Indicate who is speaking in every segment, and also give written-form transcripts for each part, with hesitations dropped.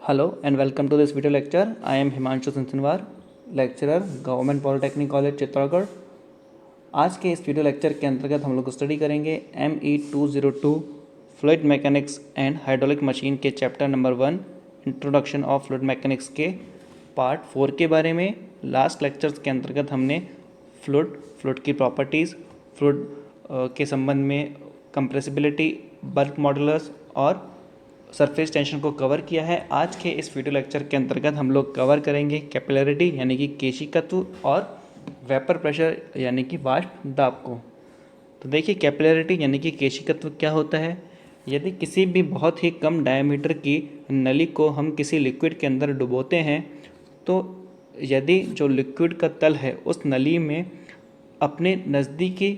Speaker 1: Hello and welcome to this video lecture. I am Himanshu Sinsinwar, lecturer, government polytechnic college Chittorgarh. आज के इस video lecture के अंतर्गत हम लोग स्टडी करेंगे ME202 fluid mechanics and hydraulic machine के chapter number 1 introduction of fluid mechanics के पार्ट 4 के बारे में। लास्ट लेक्चर्स के अंतर्गत हमने फ्लूइड की प्रॉपर्टीज़, फ्लूइड के संबंध में कंप्रेसिबिलिटी, बल्क मॉडुलस और सरफेस टेंशन को कवर किया है। आज के इस वीडियो लेक्चर के अंतर्गत हम लोग कवर करेंगे कैपिलरिटी यानी कि केशिकत्व और वेपर प्रेशर यानी कि वाष्प दाब को। तो देखिए, कैपिलरिटी यानी कि केशिकत्व क्या होता है। यदि किसी भी बहुत ही कम डायमीटर की नली को हम किसी लिक्विड के अंदर डुबोते हैं, तो यदि जो लिक्विड का तल है उस नली में अपने नज़दीकी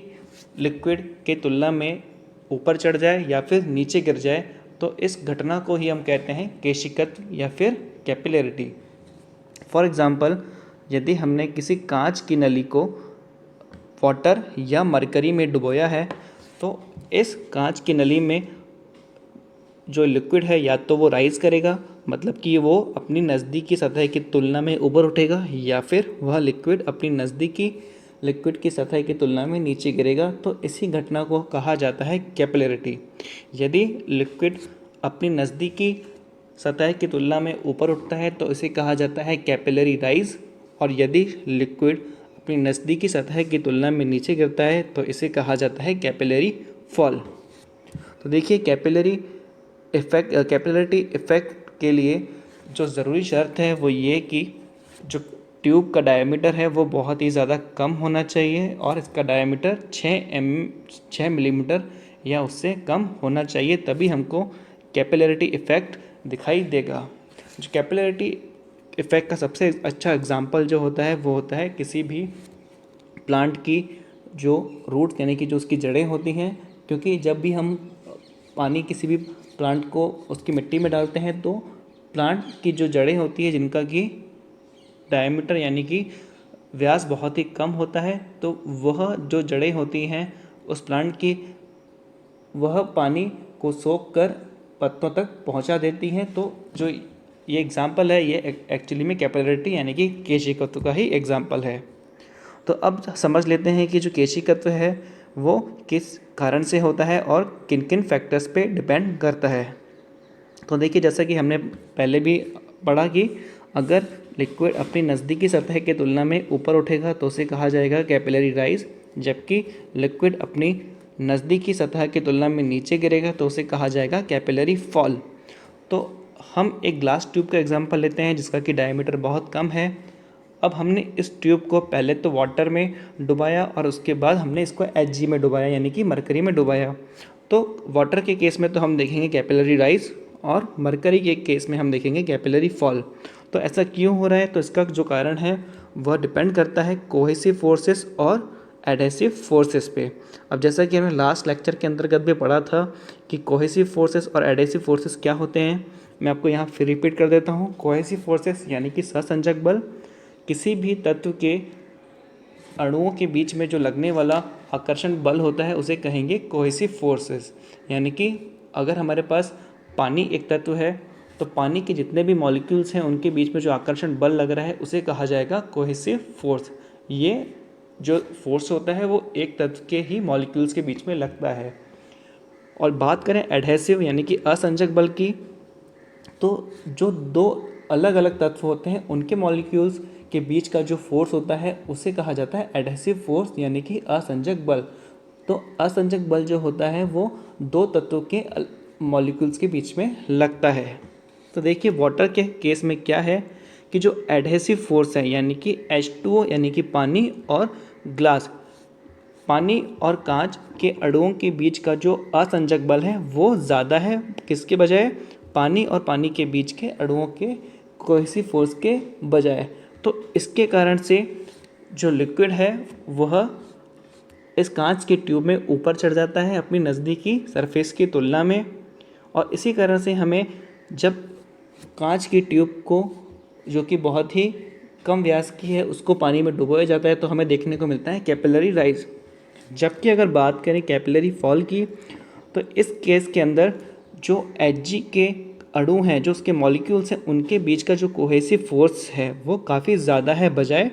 Speaker 1: लिक्विड के तुलना में ऊपर चढ़ जाए या फिर नीचे गिर जाए, तो इस घटना को ही हम कहते हैं केशिकत्व या फिर कैपिलरिटी। फॉर एग्ज़ाम्पल, यदि हमने किसी कांच की नली को वाटर या मरकरी में डुबोया है, तो इस कांच की नली में जो लिक्विड है या तो वो राइज़ करेगा, मतलब कि वो अपनी नज़दीकी सतह की तुलना में ऊपर उठेगा, या फिर वह लिक्विड अपनी नज़दीकी लिक्विड की सतह की तुलना में नीचे गिरेगा। तो इसी घटना को कहा जाता है कैपिलरिटी। यदि लिक्विड अपनी नज़दीकी सतह की तुलना में ऊपर उठता है तो इसे कहा जाता है कैपिलरी राइज, और यदि लिक्विड अपनी नज़दीकी सतह की तुलना में नीचे गिरता है तो इसे कहा जाता है कैपिलरी फॉल। तो देखिए, कैपिलरिटी इफेक्ट के लिए जो ज़रूरी शर्त है वो ये कि जो ट्यूब का डायमीटर है वो बहुत ही ज़्यादा कम होना चाहिए और इसका डायमीटर 6 मिलीमीटर या उससे कम होना चाहिए, तभी हमको कैपिलरिटी इफ़ेक्ट दिखाई देगा। जो कैपिलरिटी इफ़ेक्ट का सबसे अच्छा एग्जांपल जो होता है वो होता है किसी भी प्लांट की जो रूट्स यानी कि जो उसकी जड़ें होती हैं, क्योंकि जब भी हम पानी किसी भी प्लांट को उसकी मिट्टी में डालते हैं तो प्लांट की जो जड़ें होती हैं जिनका कि डायमीटर यानी कि व्यास बहुत ही कम होता है, तो वह जो जड़ें होती हैं उस प्लांट की, वह पानी को सोख कर पत्तों तक पहुंचा देती हैं। तो जो ये एग्जांपल है ये एक्चुअली में कैपिलरिटी यानी कि केशिकत्व का ही एग्जांपल है। तो अब समझ लेते हैं कि जो केशिकत्व है वो किस कारण से होता है और किन किन फैक्टर्स पे डिपेंड करता है। तो देखिए, जैसा कि हमने पहले भी पढ़ा कि अगर लिक्विड अपनी नज़दीकी सतह की तुलना में ऊपर उठेगा तो उसे कहा जाएगा कैपिलरी राइज, जबकि लिक्विड अपनी नज़दीकी सतह की तुलना में नीचे गिरेगा तो उसे कहा जाएगा कैपिलरी फॉल। तो हम एक ग्लास ट्यूब का एग्जांपल लेते हैं जिसका कि डायमीटर बहुत कम है। अब हमने इस ट्यूब को पहले तो वाटर में डुबाया और उसके बाद हमने इसको Hg में डुबाया यानी कि मरकरी में डुबाया। तो वाटर के केस में तो हम देखेंगे कैपिलरी राइज और मरकरी के केस में हम देखेंगे कैपिलरी फॉल। तो ऐसा क्यों हो रहा है? तो इसका जो कारण है वह डिपेंड करता है कोहेसिव फोर्सेस और एडहेसिव फोर्सेस पे। अब जैसा कि हमने लास्ट लेक्चर के अंतर्गत भी पढ़ा था कि कोहेसिव फोर्सेस और एडहेसिव फोर्सेस क्या होते हैं, मैं आपको यहाँ फिर रिपीट कर देता हूँ। कोहेसिव फोर्सेस यानी कि सहसंजक बल, किसी भी तत्व के अणुओं के बीच में जो लगने वाला आकर्षण बल होता है उसे कहेंगे कोहेसिव फोर्सेस। यानी कि अगर हमारे पास पानी एक तत्व है तो पानी के जितने भी मॉलिक्यूल्स हैं उनके बीच में जो आकर्षण बल लग रहा है उसे कहा जाएगा कोहेसिव फोर्स। ये जो फोर्स होता है वो एक तत्व के ही मॉलिक्यूल्स के बीच में लगता है। और बात करें एडहेसिव यानी कि असंजक बल की, तो जो दो अलग अलग तत्व होते हैं उनके मॉलिक्यूल्स के बीच का जो फोर्स होता है उसे कहा जाता है एडहेसिव फोर्स यानी कि असंजक बल। तो असंजक बल जो होता है वो दो तत्वों के मॉलिक्यूल्स के बीच में लगता है। तो देखिए, वाटर के केस में क्या है कि जो एडहेसिव फोर्स है यानी कि H2O यानी कि पानी और ग्लास, पानी और कांच के अणुओं के बीच का जो असंजक बल है वो ज़्यादा है किसके बजाय? पानी और पानी के बीच के अणुओं के कोहेसिव फोर्स के बजाय। तो इसके कारण से जो लिक्विड है वह इस कांच के ट्यूब में ऊपर चढ़ जाता है अपनी नज़दीकी सरफेस की तुलना में, और इसी कारण से हमें जब कांच की ट्यूब को जो कि बहुत ही कम व्यास की है उसको पानी में डुबोया जाता है तो हमें देखने को मिलता है कैपिलरी राइज। जबकि अगर बात करें कैपिलरी फॉल की, तो इस केस के अंदर जो Hg के अणु हैं, जो उसके मॉलिक्यूल्स हैं, उनके बीच का जो कोहेसिव फोर्स है वो काफ़ी ज़्यादा है बजाय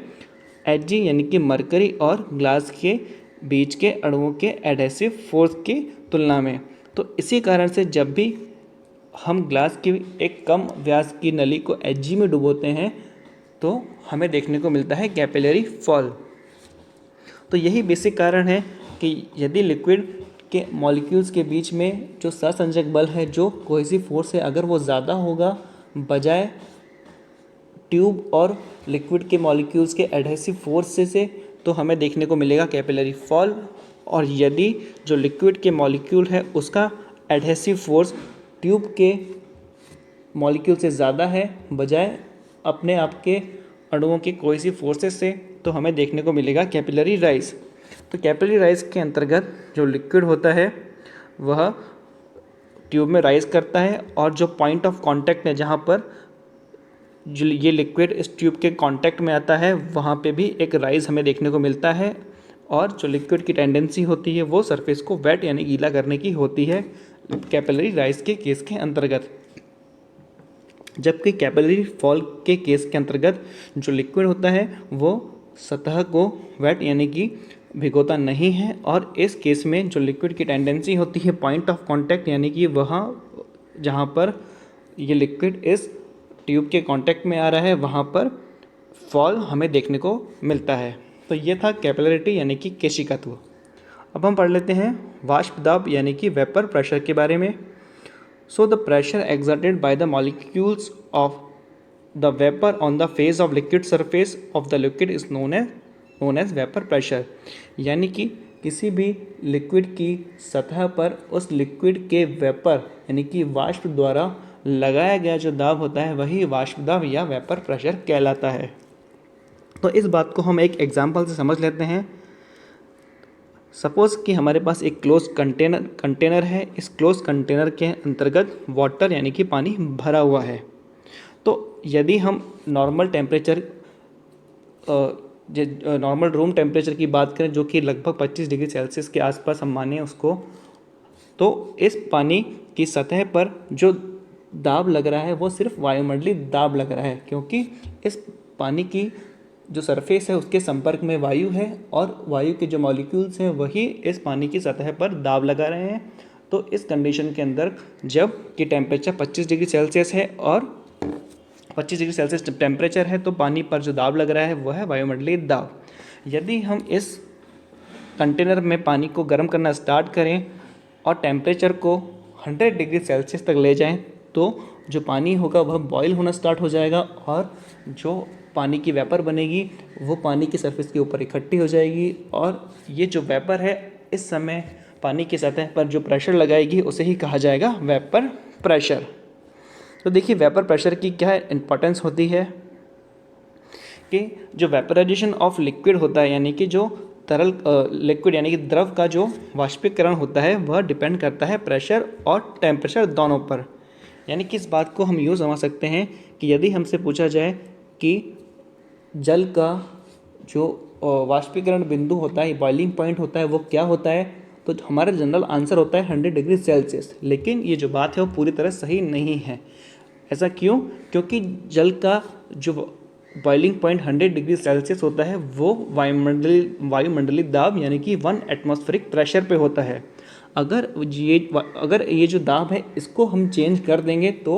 Speaker 1: Hg यानी कि मरकरी और ग्लास के बीच के अणुओं के एडहेसिव फोर्स की तुलना में। तो इसी कारण से जब भी हम ग्लास की एक कम व्यास की नली को Hg में डुबोते हैं तो हमें देखने को मिलता है कैपिलरी फॉल। तो यही बेसिक कारण है कि यदि लिक्विड के मॉलिक्यूल्स के बीच में जो सहसंजक बल है, जो कोहेसिव फोर्स है, अगर वो ज़्यादा होगा बजाय ट्यूब और लिक्विड के मॉलिक्यूल्स के एडहेसिव फोर्स से तो हमें देखने को मिलेगा कैपिलरी फॉल। और यदि जो लिक्विड के मॉलिक्यूल है उसका एडहेसिव फोर्स ट्यूब के मॉलिक्यूल से ज़्यादा है बजाय अपने आप के अणुओं के कोहेसिव फोर्सेस से, तो हमें देखने को मिलेगा कैपिलरी राइज। तो कैपिलरी राइज के अंतर्गत जो लिक्विड होता है वह ट्यूब में राइज करता है और जो पॉइंट ऑफ कांटेक्ट है जहाँ पर जो ये लिक्विड इस ट्यूब के कांटेक्ट में आता है वहाँ पे भी एक राइज हमें देखने को मिलता है। और जो लिक्विड की टेंडेंसी होती है वो सरफेस को वेट यानी गीला करने की होती है कैपिलरी राइज के केस के अंतर्गत। जबकि कैपिलरी फॉल के केस के अंतर्गत जो लिक्विड होता है वो सतह को वेट यानी कि भिगोता नहीं है और इस केस में जो लिक्विड की टेंडेंसी होती है पॉइंट ऑफ कांटेक्ट यानी कि वहाँ जहाँ पर ये लिक्विड इस ट्यूब के कांटेक्ट में आ रहा है वहाँ पर फॉल हमें देखने को मिलता है। तो ये था कैपिलरिटी यानी कि केशिकात्व। अब हम पढ़ लेते हैं वाष्प दाब यानी कि वेपर प्रेशर के बारे में। So the pressure exerted by the molecules of the vapor on the face of liquid surface of the liquid is known as vapor pressure। यानी कि किसी भी लिक्विड की सतह पर उस लिक्विड के वेपर यानी कि वाष्प द्वारा लगाया गया जो दाब होता है वही वाष्प दाब या वेपर प्रेशर कहलाता है। तो इस बात को हम एक एग्जाम्पल से समझ लेते हैं। सपोज़ कि हमारे पास एक क्लोज कंटेनर है। इस क्लोज कंटेनर के अंतर्गत वाटर यानी कि पानी भरा हुआ है। तो यदि हम normal temperature normal room temperature की बात करें जो कि लगभग 25 डिग्री सेल्सियस के आसपास हम माने उसको, तो इस पानी की सतह पर जो दाब लग रहा है वो सिर्फ वायुमंडलीय दाब लग रहा है, क्योंकि इस पानी की जो सरफेस है उसके संपर्क में वायु है और वायु के जो मॉलिक्यूल्स हैं वही इस पानी की सतह पर दाब लगा रहे हैं। तो इस कंडीशन के अंदर जब कि टेम्परेचर 25 डिग्री सेल्सियस है और 25 डिग्री सेल्सियस टेम्परेचर है तो पानी पर जो दाब लग रहा है वह है वायुमंडलीय दाब। यदि हम इस कंटेनर में पानी को गर्म करना स्टार्ट करें और टेम्परेचर को 100 डिग्री सेल्सियस तक ले जाएं तो जो पानी होगा वह बॉयल होना स्टार्ट हो जाएगा और जो पानी की वेपर बनेगी वो पानी की सरफेस के ऊपर इकट्ठी हो जाएगी और ये जो वेपर है इस समय पानी की सतह पर जो प्रेशर लगाएगी उसे ही कहा जाएगा वेपर प्रेशर। तो देखिए वेपर प्रेशर की क्या इम्पोर्टेंस होती है कि जो वेपराइजेशन ऑफ लिक्विड होता है यानी कि जो तरल लिक्विड यानी कि द्रव का जो वाष्पीकरण होता है वह डिपेंड करता है प्रेशर और टेम्परेचर दोनों पर। यानी कि इस बात को हम यूँ समझ सकते हैं कि यदि हमसे पूछा जाए कि जल का जो वाष्पीकरण बिंदु होता है, बॉइलिंग पॉइंट होता है, वो क्या होता है, तो हमारा जनरल आंसर होता है 100 डिग्री सेल्सियस। लेकिन ये जो बात है वो पूरी तरह सही नहीं है। ऐसा क्यों? क्योंकि जल का जो बॉइलिंग पॉइंट 100 डिग्री सेल्सियस होता है वो वायुमंडलीय दाब यानी कि 1 एटमॉस्फेरिक प्रेशर पे होता है। अगर ये जो दाब है इसको हम चेंज कर देंगे तो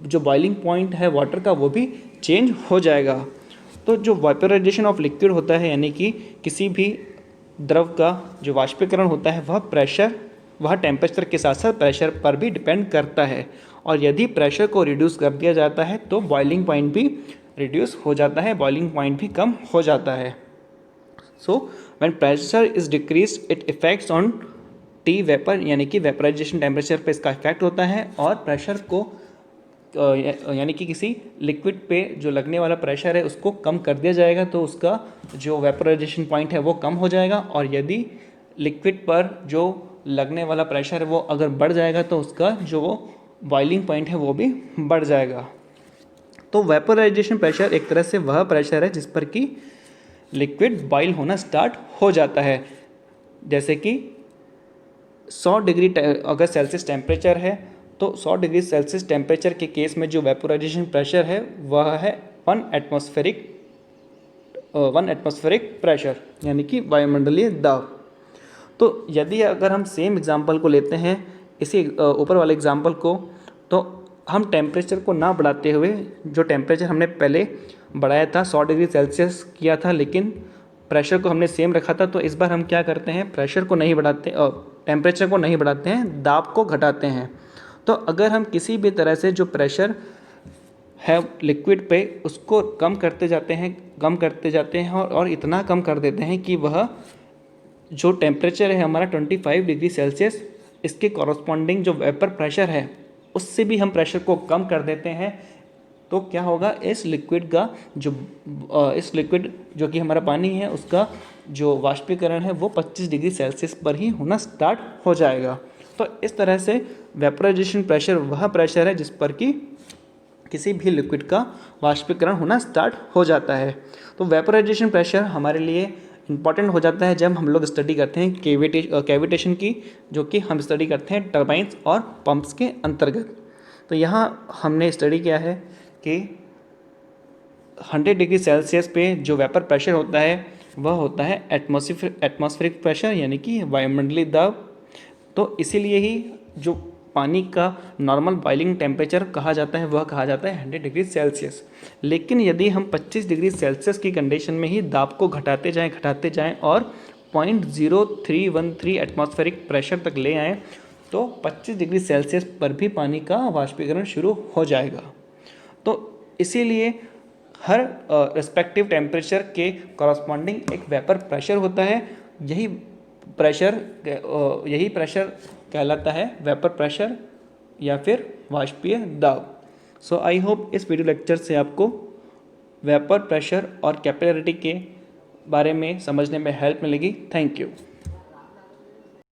Speaker 1: जो बॉइलिंग पॉइंट है वाटर का वो भी चेंज हो जाएगा। तो जो वेपराइजेशन ऑफ लिक्विड होता है यानी कि किसी भी द्रव का जो वाष्पीकरण होता है वह टेम्परेचर के साथ साथ प्रेशर पर भी डिपेंड करता है और यदि प्रेशर को रिड्यूस कर दिया जाता है तो बॉइलिंग पॉइंट भी रिड्यूस हो जाता है, बॉइलिंग पॉइंट भी कम हो जाता है। So when pressure is decrease it effects on T vapour यानी कि वेपराइजेशन टेम्परेचर पे इसका इफेक्ट होता है और प्रेशर को यानी कि किसी लिक्विड पे जो लगने वाला प्रेशर है उसको कम कर दिया जाएगा तो उसका जो वेपराइजेशन पॉइंट है वो कम हो जाएगा और यदि लिक्विड पर जो लगने वाला प्रेशर है वो अगर बढ़ जाएगा तो उसका जो बॉइलिंग पॉइंट है वो भी बढ़ जाएगा। तो वेपराइजेशन प्रेशर एक तरह से वह प्रेशर है जिस पर कि लिक्विड बॉइल होना स्टार्ट हो जाता है। जैसे कि 100 डिग्री अगर सेल्सियस टेम्परेचर है तो 100 डिग्री सेल्सियस टेम्परेचर के केस में जो वेपोराइजेशन प्रेशर है वह है 1 एटमॉस्फेरिक प्रेशर, यानी कि वायुमंडलीय दाब। तो यदि अगर हम सेम एग्जांपल को लेते हैं, इसी ऊपर वाले एग्जांपल को, तो हम टेम्परेचर को ना बढ़ाते हुए, जो टेम्परेचर हमने पहले बढ़ाया था 100 डिग्री सेल्सियस किया था, लेकिन प्रेशर को हमने सेम रखा था, तो इस बार हम क्या करते हैं, प्रेशर को नहीं बढ़ाते और टेम्परेचर को नहीं बढ़ाते हैं, दाब को घटाते हैं। तो अगर हम किसी भी तरह से जो प्रेशर है लिक्विड पे उसको कम करते जाते हैं और इतना कम कर देते हैं कि वह जो टेम्परेचर है हमारा 25 डिग्री सेल्सियस, इसके कॉरस्पॉन्डिंग जो वेपर प्रेशर है उससे भी हम प्रेशर को कम कर देते हैं, तो क्या होगा, इस लिक्विड जो कि हमारा पानी है उसका जो वाष्पीकरण है वो 25 डिग्री सेल्सियस पर ही होना स्टार्ट हो जाएगा। तो इस तरह से वेपोराइजेशन प्रेशर वह प्रेशर है जिस पर कि किसी भी लिक्विड का वाष्पीकरण होना स्टार्ट हो जाता है। तो वेपोराइजेशन प्रेशर हमारे लिए इम्पॉर्टेंट हो जाता है जब हम लोग स्टडी करते हैं कैविटेशन की, जो कि हम स्टडी करते हैं टरबाइंस और पंप्स के अंतर्गत। तो यहाँ हमने स्टडी किया है कि 100 डिग्री सेल्सियस पे जो वेपर प्रेशर होता है वह होता है एटमॉस्फेरिक प्रेशर, यानी कि वायुमंडलीय दाब। तो इसीलिए ही जो पानी का नॉर्मल बॉइलिंग टेम्परेचर कहा जाता है वह कहा जाता है 100 डिग्री सेल्सियस। लेकिन यदि हम 25 डिग्री सेल्सियस की कंडीशन में ही दाब को घटाते जाएं और 0.0313 एटमॉस्फेरिक प्रेशर तक ले आएँ, तो 25 डिग्री सेल्सियस पर भी पानी का वाष्पीकरण शुरू हो जाएगा। तो इसीलिए हर रिस्पेक्टिव टेम्परेचर के कॉरस्पॉन्डिंग एक वेपर प्रेशर होता है। यही प्रेशर कहलाता है वेपर प्रेशर या फिर वाष्पीय दाब। सो आई होप इस वीडियो लेक्चर से आपको वेपर प्रेशर और कैपिलरिटी के बारे में समझने में हेल्प मिलेगी। Thank you.